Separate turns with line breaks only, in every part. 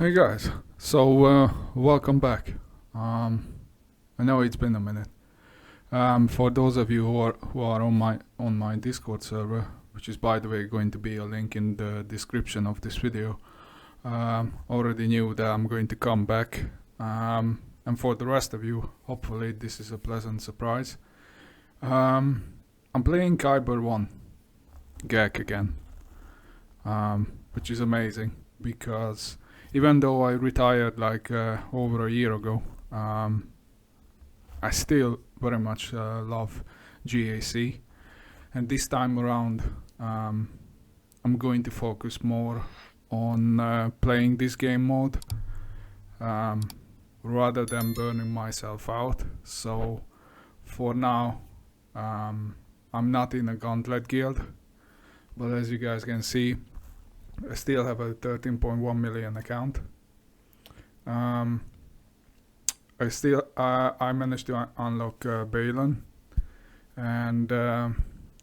Hey guys, so welcome back. I know it's been a minute. For those of you who are on my Discord server, which is by the way going to be a link in the description of this video, already knew that I'm going to come back. And for the rest of you, hopefully this is a pleasant surprise. I'm playing Kyber 1 GAC again, which is amazing because even though I retired like over a year ago, I still very much love GAC, and this time around I'm going to focus more on playing this game mode rather than burning myself out. So for now I'm not in a gauntlet guild, but as you guys can see, I still have a 13.1 million account. I managed to unlock Bane, and well,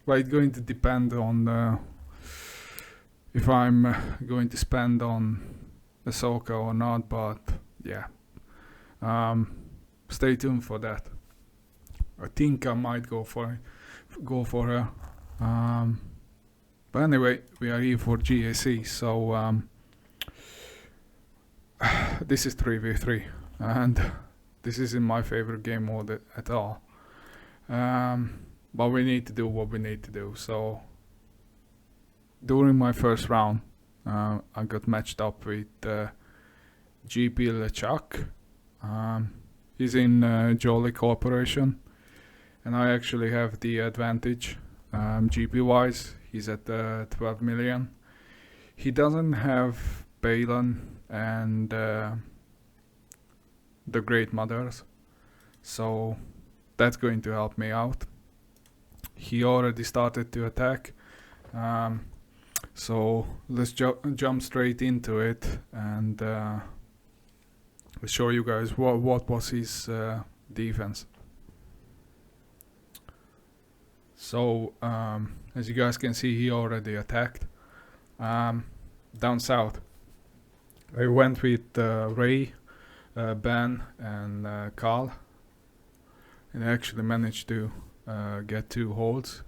it's going to depend on if I'm going to spend on Ahsoka or not, but yeah, stay tuned for that. I think I might go for her. But anyway, we are here for GAC, so this is 3v3, and this isn't my favorite game mode at all. But we need to do what we need to do. So during my first round, I got matched up with EP+SK. He's in Jolly Corporation, and I actually have the advantage GP wise. He's at 12 million. He doesn't have Bane and the Great Mothers, so that's going to help me out. He already started to attack, so let's jump straight into it and show you guys what was his defense. So as you guys can see, he already attacked. Down south I went with Ray, Ben and Carl, and I actually managed to get 2 holds.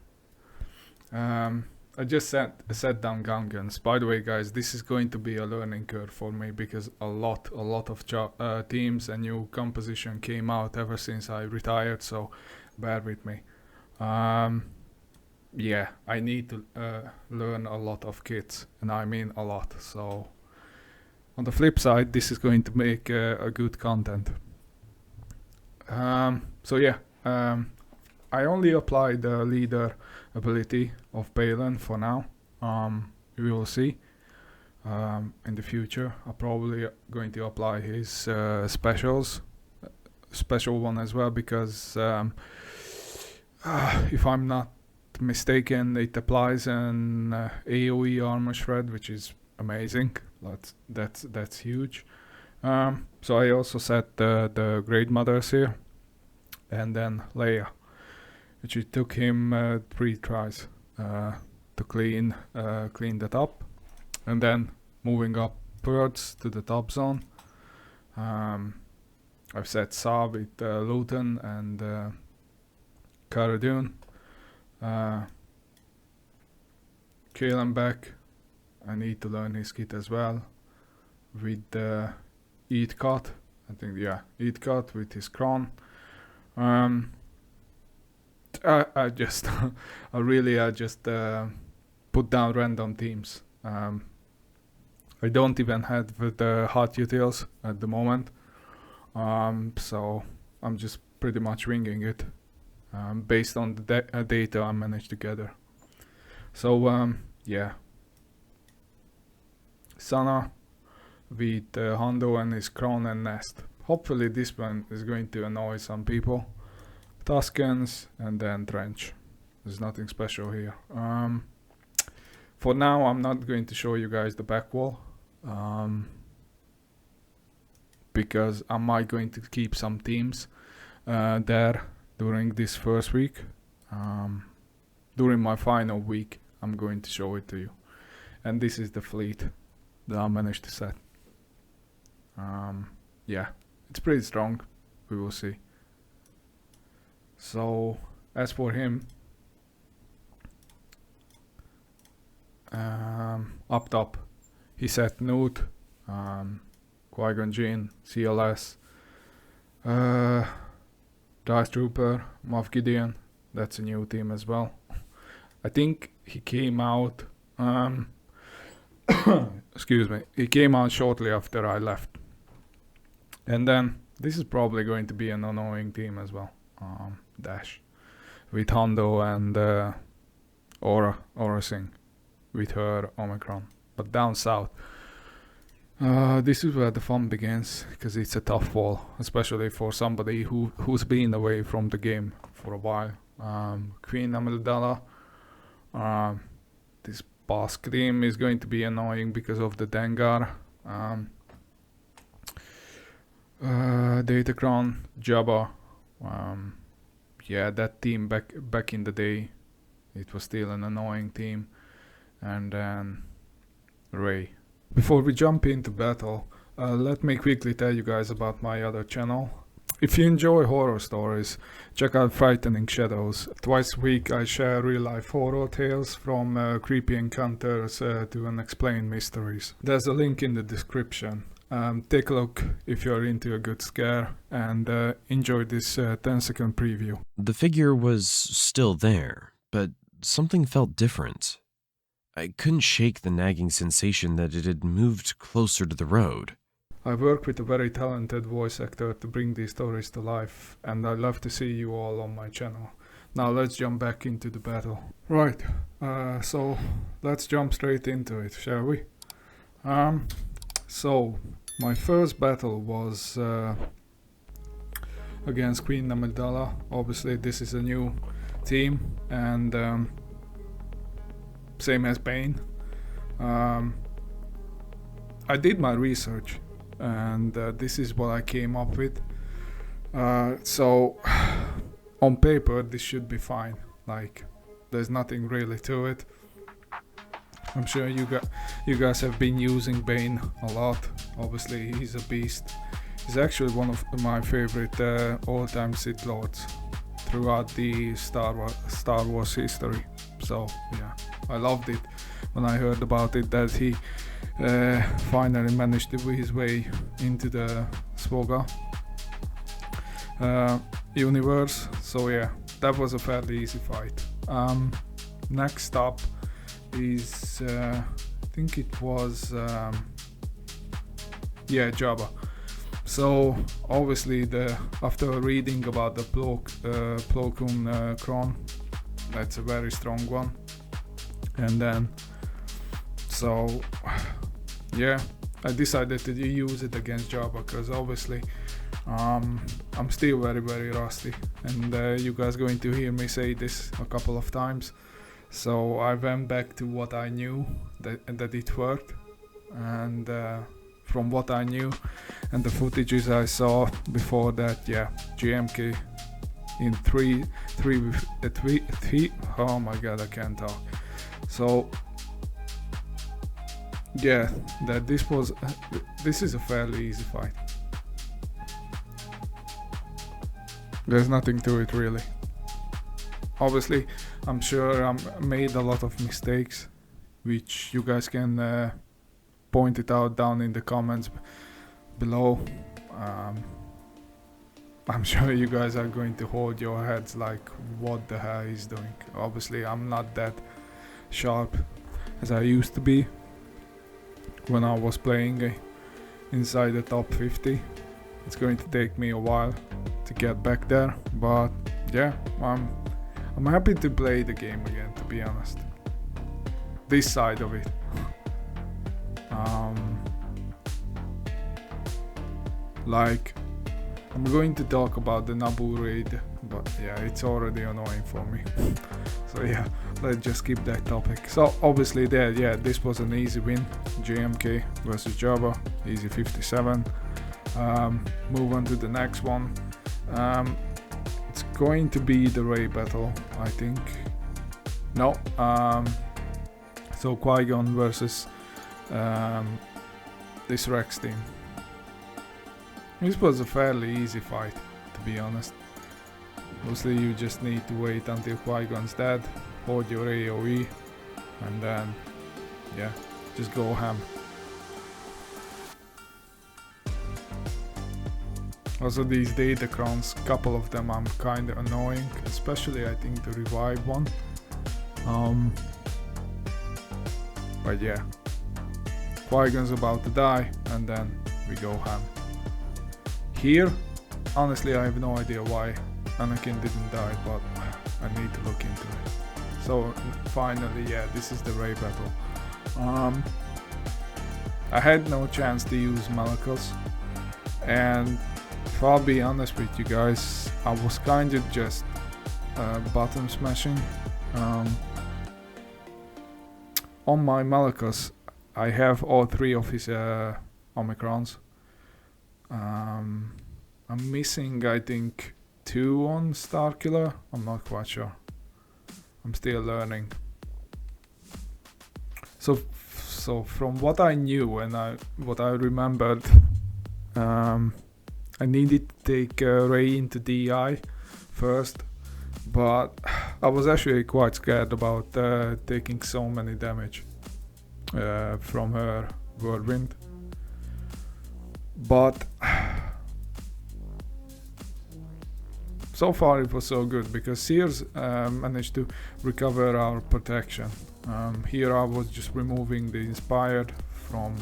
I just set down gun guns. By the way guys, this is going to be a learning curve for me because a lot of teams and new composition came out ever since I retired, so bear with me. Yeah, I need to learn a lot of kits, and I mean a lot. So on the flip side, this is going to make a good content. So yeah, I only applied the leader ability of Bane for now. We will see in the future. I'm probably going to apply his special one as well, because if I'm not mistaken, it applies an AoE armor shred, which is amazing. That's huge. So I also set the Great Mothers here, and then Leia, which it took him 3 tries to clean that up, and then moving upwards to the top zone, I've set Sa with Luton and Cara Dune. Kelleren back, I need to learn his kit as well with Eath Koth. I think, yeah, Eath Koth with his Cron. I just I just put down random teams. I don't even have the hot utils at the moment, so I'm just pretty much winging it based on the data I managed to gather. So yeah, Sana with Hondo and his Cron and Nest. Hopefully this one is going to annoy some people. Tuskens and then Trench. There's nothing special here. For now I'm not going to show you guys the back wall, because I might going to keep some teams there during this first week. During my final week I'm going to show it to you. And this is the fleet that I managed to set. Yeah, it's pretty strong. We will see. So as for him, up top, he set Nute, Qui-Gon Jinn, CLS, Dice Trooper, Moff Gideon. That's a new team as well. I think he came out. Excuse me. He came out shortly after I left. And then this is probably going to be an annoying team as well. Dash with Hondo and Aura Singh with her Omicron. But down south, this is where the fun begins, because it's a tough wall, especially for somebody who's been away from the game for a while. Queen Amidala. This Bossk team is going to be annoying because of the Dengar. Datacron, Jabba. Yeah, that team back in the day, it was still an annoying team. And then Ray. Before we jump into battle, let me quickly tell you guys about my other channel. If you enjoy horror stories, check out Frightening Shadows. Twice a week I share real life horror tales, from creepy encounters to unexplained mysteries. There's a link in the description. Take a look if you're into a good scare, and enjoy this 10-second preview.
The figure was still there, but something felt different. I couldn't shake the nagging sensation that it had moved closer to the road.
I work with a very talented voice actor to bring these stories to life, and I love to see you all on my channel. Now let's jump back into the battle. Right, so let's jump straight into it, shall we? So my first battle was against Queen Amidala. Obviously this is a new team, and same as Bane. I did my research, and this is what I came up with. So on paper this should be fine, like there's nothing really to it. I'm sure you guys have been using Bane a lot. Obviously he's a beast. He's actually one of my favorite all-time Sith Lords throughout the Star Wars history. So yeah, I loved it when I heard about it, that he finally managed to weave his way into the SWGOH universe. So yeah, that was a fairly easy fight. Next up is I think it was Jabba. So obviously after reading about the Plo Koon Cron, that's a very strong one. And then so yeah, I decided to use it against Jabba, because obviously I'm still very rusty, and you guys going to hear me say this a couple of times. So I went back to what I knew that it worked, and from what I knew and the footages I saw before that, yeah, GMK in 3 oh my god, I can't talk. So yeah, this is a fairly easy fight. There's nothing to it really. Obviously I'm sure I made a lot of mistakes, which you guys can point it out down in the comments below. I'm sure you guys are going to hold your heads like, what the hell he's doing. Obviously I'm not that sharp as I used to be when I was playing inside the top 50. It's going to take me a while to get back there, but yeah, I'm happy to play the game again, to be honest. This side of it. Like, I'm going to talk about the Naboo raid, but yeah, it's already annoying for me. So yeah, let's just skip that topic. So obviously this was an easy win. JMK versus Jabba, easy 57. Move on to the next one. It's going to be the Ray battle, I think. No, so Qui-Gon versus this Rex team. This was a fairly easy fight, to be honest. Mostly you just need to wait until Qui-Gon's dead, hold your AoE, and then, yeah, just go ham. Also these data crons, couple of them I'm kinda annoying, especially I think the revive one. But yeah, Qui-Gon's about to die, and then we go ham. Here, honestly I have no idea why Anakin didn't die, but I need to look into it. So finally, yeah, this is the Rey battle. I had no chance to use Malgus, and if I'll be honest with you guys, I was kind of just button smashing. On my Malgus, I have all 3 of his Omicrons. I'm missing, I think, 2 on Starkiller. I'm not quite sure. I'm still learning. So from what I knew and what I remembered, I needed to take Rey into DI first, but I was actually quite scared about taking so many damage from her whirlwind. But so far it was so good because Cere's managed to recover our protection. Here I was just removing the inspired from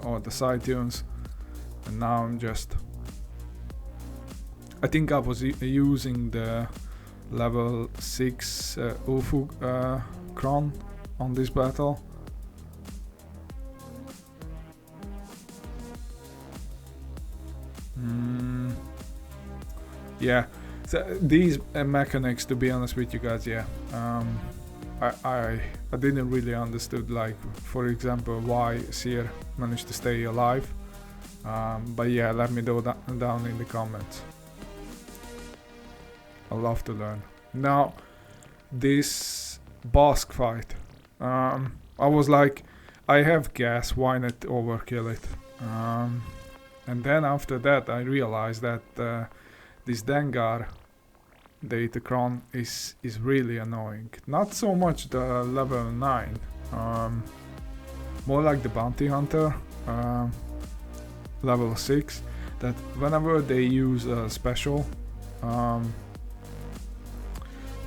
all the side tunes, and now I'm just, I think I was using the level 6 Ufu Cron on this battle. Yeah, so these mechanics, to be honest with you guys, yeah, I didn't really understood, like, for example, why Cere managed to stay alive. But yeah, let me know down in the comments. I love to learn. Now, this Bossk fight, I was like, I have gas, why not overkill it? And then after that I realized that this Dengar data Cron is really annoying. Not so much the level 9, more like the bounty hunter, level 6, that whenever they use a special,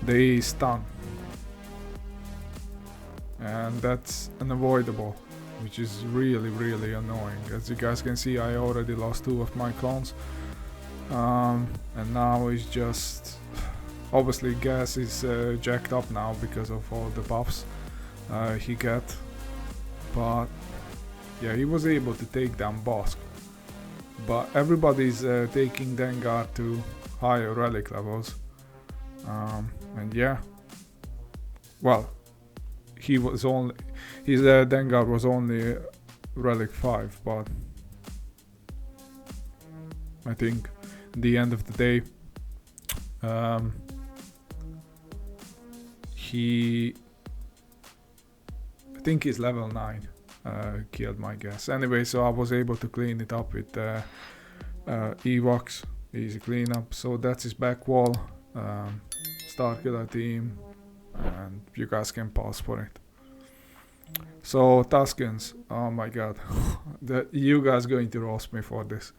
they stun, and that's unavoidable, which is really annoying. As you guys can see, I already lost 2 of my clones, and now it's just, obviously gas is jacked up now because of all the buffs he got, but yeah, he was able to take down Bossk. But everybody's taking Dengar to higher relic levels, and yeah, well, he was only, his Dengar was only relic 5, but I think at the end of the day, I think he's level 9. Killed my guess. Anyway, so I was able to clean it up with Ewoks. Easy cleanup. So that's his back wall. Starkiller team, and you guys can pause for it. So Tuskens, oh my god, you guys going to roast me for this.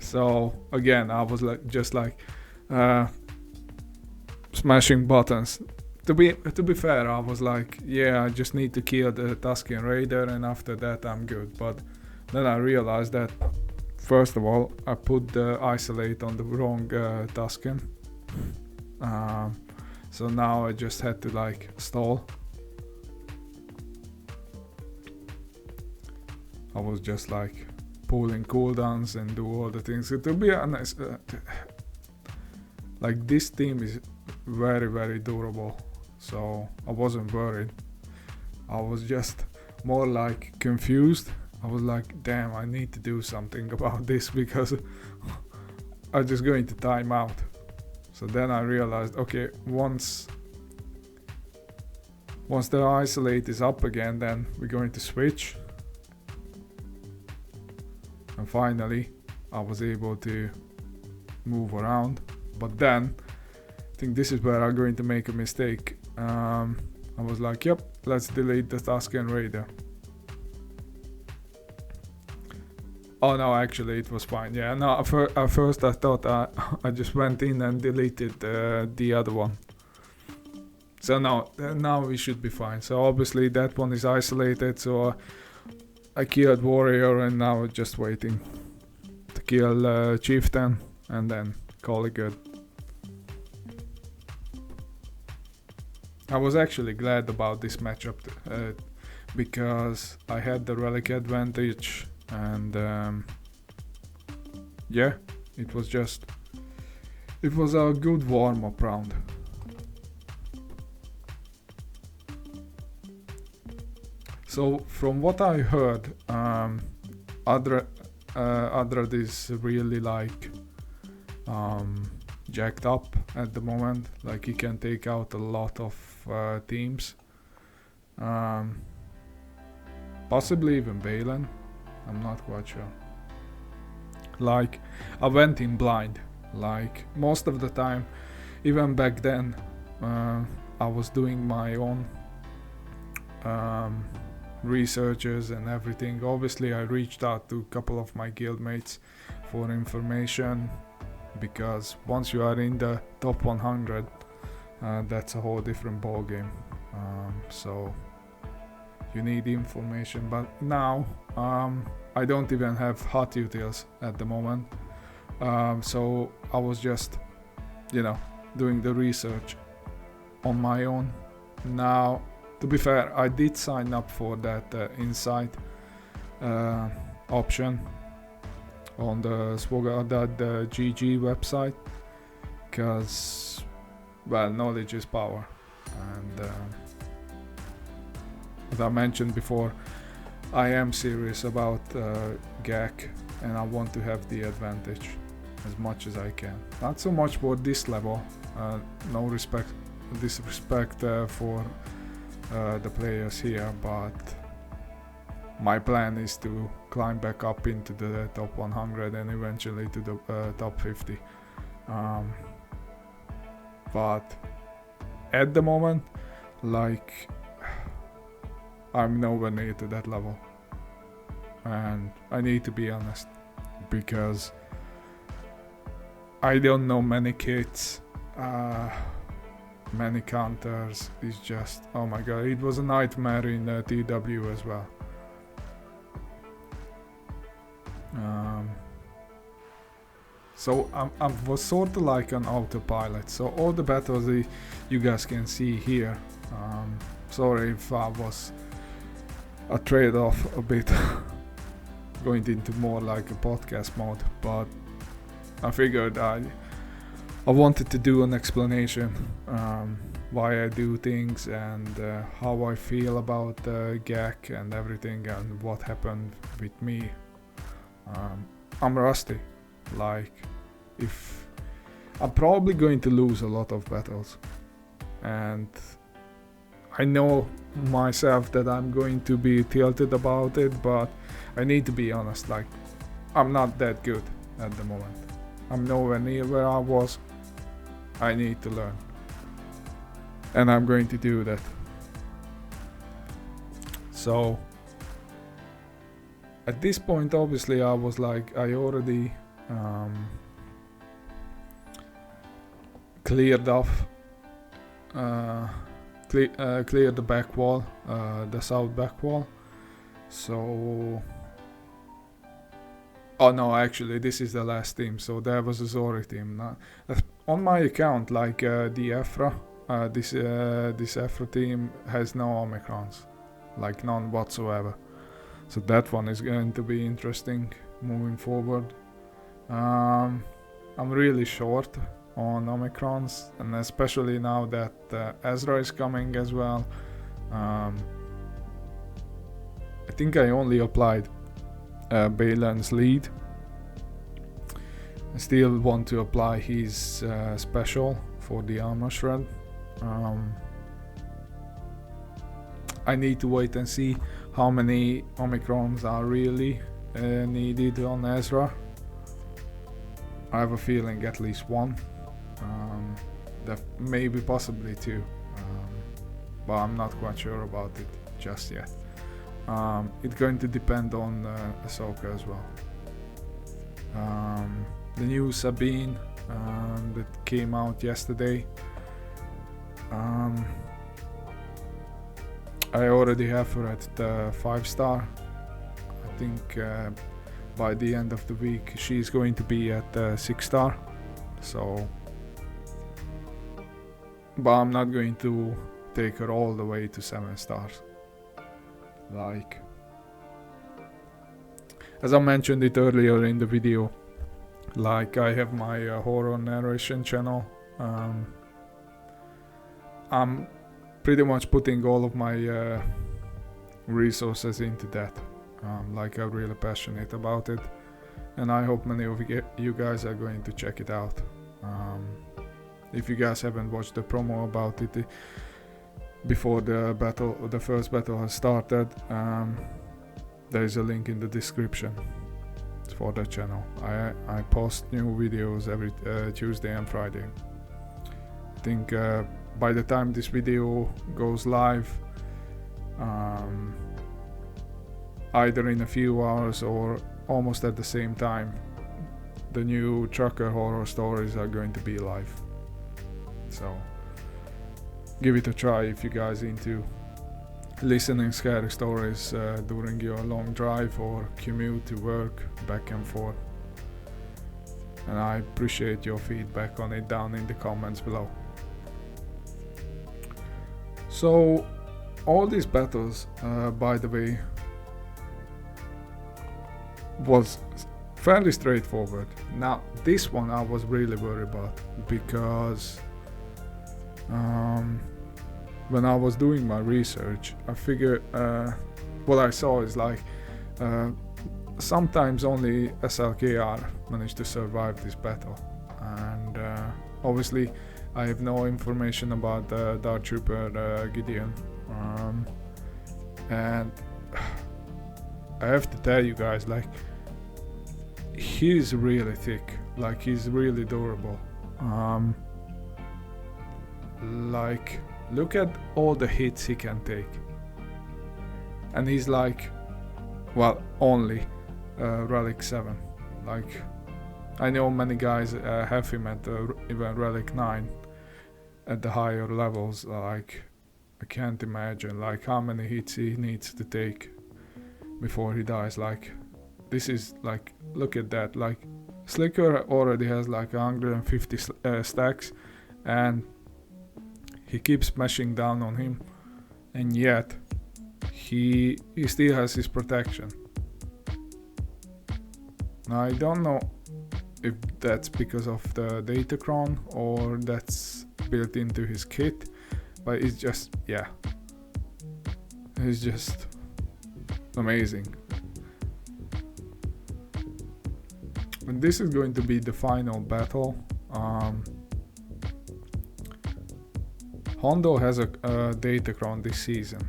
So again, I was like, just like smashing buttons. To be fair, I was like, yeah, I just need to kill the Tusken Raider, and after that I'm good. But then I realized that, first of all, I put the isolate on the wrong Tusken. So now I just had to like stall. I was just like pulling cooldowns and do all the things. To be honest, like this team is very durable. So I wasn't worried. I was just more like confused. I was like, damn, I need to do something about this because I'm just going to time out. So then I realized, okay, once the isolate is up again, then we're going to switch. and finally I was able to move around. But then I think this is where I'm going to make a mistake. I was like, yep, let's delete the Tusken Raider. Oh no, actually it was fine. Yeah, no, at first I thought I just went in and deleted the other one. So now we should be fine. So obviously that one is isolated, so I killed Warrior and now I'm just waiting to kill Chieftain and then call it good. I was actually glad about this matchup because I had the relic advantage and yeah, it was a good warm-up round. So from what I heard, AdRad is really like jacked up at the moment. Like he can take out a lot of teams, possibly even Bane. I'm not quite sure. Like I went in blind. Like most of the time, even back then, I was doing my own researches and everything. Obviously I reached out to a couple of my guildmates for information, because once you are in the top 100, that's a whole different ball game. So you need information, but now I don't even have hot utils at the moment, so I was just doing the research on my own. Now, to be fair, I did sign up for that insight option on the SWGOH website, because, well, knowledge is power, and as I mentioned before, I am serious about GAC and I want to have the advantage as much as I can. Not so much for this level, no disrespect for the players here, but my plan is to climb back up into the top 100 and eventually to the top 50. But at the moment, like, I'm nowhere near to that level, and I need to be honest, because I don't know many kits, many counters. It's just, oh my god, it was a nightmare in TW as well. So I was sort of like an autopilot, so all the battles you guys can see here. Sorry if I was a trade-off a bit going into more like a podcast mode, but I figured I wanted to do an explanation why I do things and how I feel about GAC and everything and what happened with me. I'm rusty. Like, if I'm probably going to lose a lot of battles, and I know myself that I'm going to be tilted about it, but I need to be honest, like, I'm not that good at the moment. I'm nowhere near where I was. I need to learn, and I'm going to do that. So at this point, obviously, I was like, I already cleared off, cleared the back wall, the south back wall. So, oh no, actually, this is the last team. So there was a oZori team. On my account, like the Aphra, this Aphra team has no Omicrons, like none whatsoever. So that one is going to be interesting moving forward. I'm really short on Omicrons, and especially now that Ezra is coming as well. I think I only applied Balan's lead. I still want to apply his special for the armor shred. I need to wait and see how many Omicrons are really needed on Ezra. I have a feeling at least one, that maybe possibly two, but I'm not quite sure about it just yet. It's going to depend on Ahsoka as well. The new Sabine that came out yesterday. I already have her at 5-star. I think by the end of the week she's going to be at 6-star. So, but I'm not going to take her all the way to 7 stars. Like, as I mentioned it earlier in the video, like I have my horror narration channel. I'm pretty much putting all of my resources into that. Like, I'm really passionate about it, and I hope many of you guys are going to check it out. If you guys haven't watched the promo about it before the first battle has started, there is a link in the description for the channel. I post new videos every Tuesday and Friday. I think by the time this video goes live, either in a few hours or almost at the same time, the new trucker horror stories are going to be live. So give it a try if you guys into listening scary stories during your long drive or commute to work, back and forth. And I appreciate your feedback on it down in the comments below. So all these battles, by the way, was fairly straightforward. Now this one I was really worried about, because when I was doing my research, I figured what I saw is like sometimes only SLKR managed to survive this battle, and obviously I have no information about Dark Trooper Gideon, and I have to tell you guys, like, he's really thick, like he's really durable. Like, look at all the hits he can take, and he's like, well, only Relic 7. Like, I know many guys have him at even Relic 9 at the higher levels. Like, I can't imagine like how many hits he needs to take before he dies. Like, this is like, look at that, like Slicker already has like 150 stacks, and he keeps smashing down on him, and yet he still has his protection. Now, I don't know if that's because of the data Cron or that's built into his kit, but it's just, yeah, it's just amazing. And this is going to be the final battle. Hondo has a Datacron this season.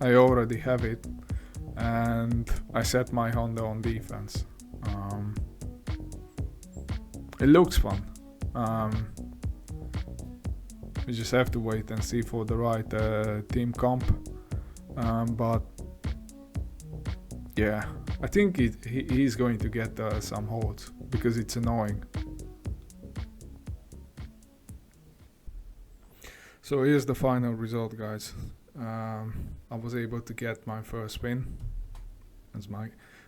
I already have it, and I set my Hondo on defense. It looks fun. We just have to wait and see for the right team comp. But yeah, I think he's going to get some holds, because it's annoying. So here's the final result, guys. I was able to get my first win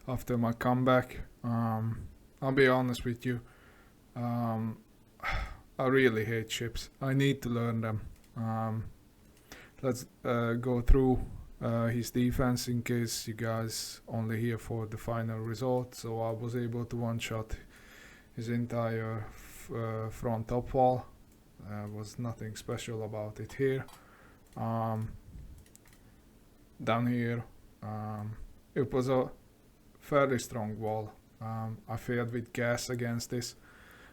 after my comeback. I'll be honest with you, I really hate ships. I need to learn them. Let's go through his defense in case you guys only here for the final result. So I was able to one-shot his entire front top wall. Was nothing special about it here. Down here, it was a fairly strong wall. I failed with gas against this.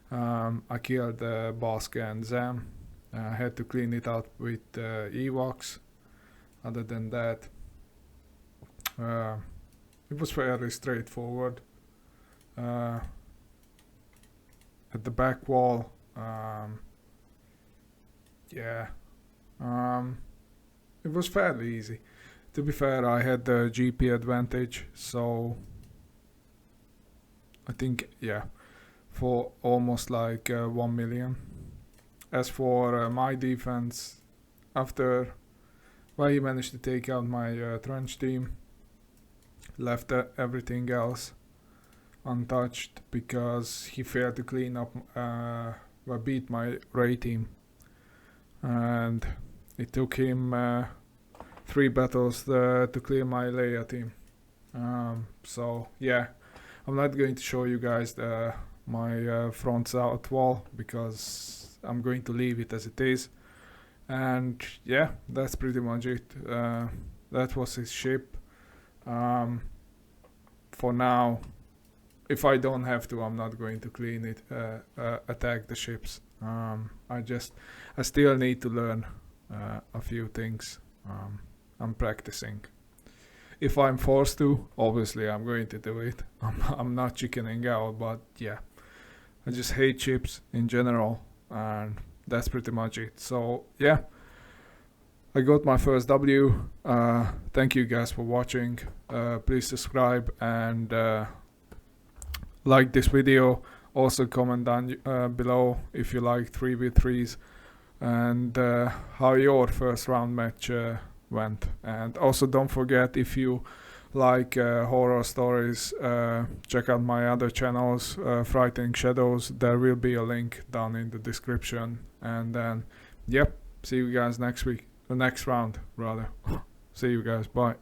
I killed Bossk and Zam. I had to clean it out with Ewoks. Other than that, it was fairly straightforward. At the back wall, yeah, it was fairly easy. To be fair, I had the GP advantage, so I think, yeah, for almost like 1 million. As for my defense, after he managed to take out my trench team, left everything else untouched because he failed to clean up, beat my Ray team, and it took him 3 battles to clear my Leia team. So yeah, I'm not going to show you guys my front south wall because I'm going to leave it as it is. And yeah, that's pretty much it. That was his ship. For now, if I don't have to, I'm not going to clean it, attack the ships. I still need to learn a few things. I'm practicing. If I'm forced to, obviously I'm going to do it. I'm not chickening out, but yeah, I just hate ships in general, and that's pretty much it. So yeah, I got my first W. Thank you guys for watching. Please subscribe and like this video. Also comment down below if you like 3v3s and how your first round match went. And also don't forget, if you like horror stories, check out my other channels, Frightening Shadows. There will be a link down in the description. And then yep, see you guys next week, the next round rather. See you guys, bye.